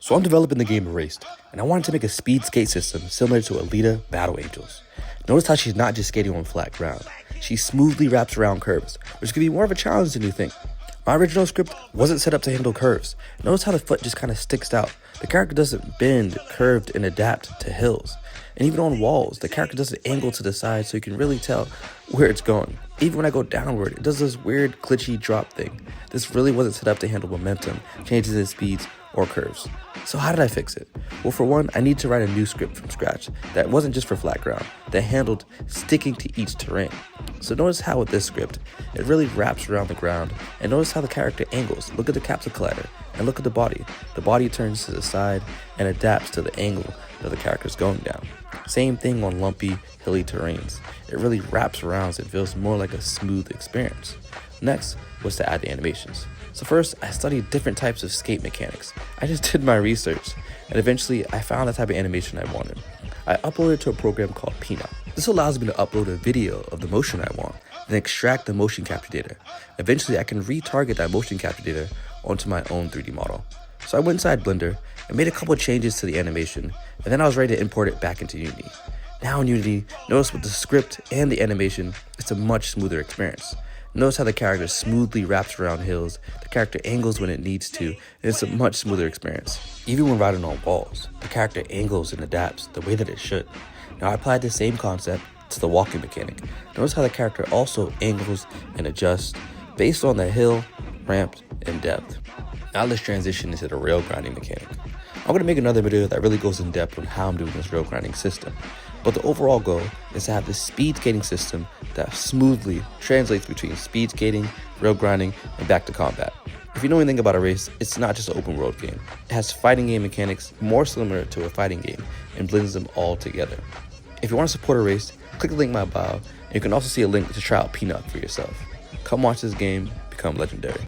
So I'm developing the game Erased, and I wanted to make a speed skate system similar to Alita Battle Angels. Notice how she's not just skating on flat ground. She smoothly wraps around curves, which can be more of a challenge than you think. My original script wasn't set up to handle curves. Notice how the foot just kind of sticks out. The character doesn't bend, curve, and adapt to hills. And even on walls, the character doesn't angle to the side so you can really tell where it's going. Even when I go downward, it does this weird glitchy drop thing. This really wasn't set up to handle momentum, changes in speeds, or curves. So how did I fix it? Well, for one, I need to write a new script from scratch that wasn't just for flat ground, that handled sticking to each terrain. So notice how with this script, it really wraps around the ground, and notice how the character angles. Look at the capsule collider, and look at the body. The body turns to the side and adapts to the angle that the character's going down. Same thing on lumpy, hilly terrains. It really wraps around so it feels more like a smooth experience. Next was to add the animations. So first, I studied different types of skate mechanics. I just did my research, and eventually I found the type of animation I wanted. I uploaded it to a program called Peanut. This allows me to upload a video of the motion I want, then extract the motion capture data. Eventually, I can retarget that motion capture data onto my own 3D model. So I went inside Blender and made a couple of changes to the animation, and then I was ready to import it back into Unity. Now in Unity, notice with the script and the animation, it's a much smoother experience. Notice how the character smoothly wraps around hills, the character angles when it needs to, and it's a much smoother experience. Even when riding on walls, the character angles and adapts the way that it should. Now I applied the same concept to the walking mechanic. Notice how the character also angles and adjusts based on the hill, ramp, and depth. Now let's transition into the rail grinding mechanic. I'm going to make another video that really goes in depth on how I'm doing this rail grinding system. But the overall goal is to have this speed skating system that smoothly translates between speed skating, rail grinding, and back to combat. If you know anything about Erased, it's not just an open world game. It has fighting game mechanics more similar to a fighting game and blends them all together. If you want to support Erased, click the link in my bio, and you can also see a link to try out Peanut for yourself. Come watch this game become legendary.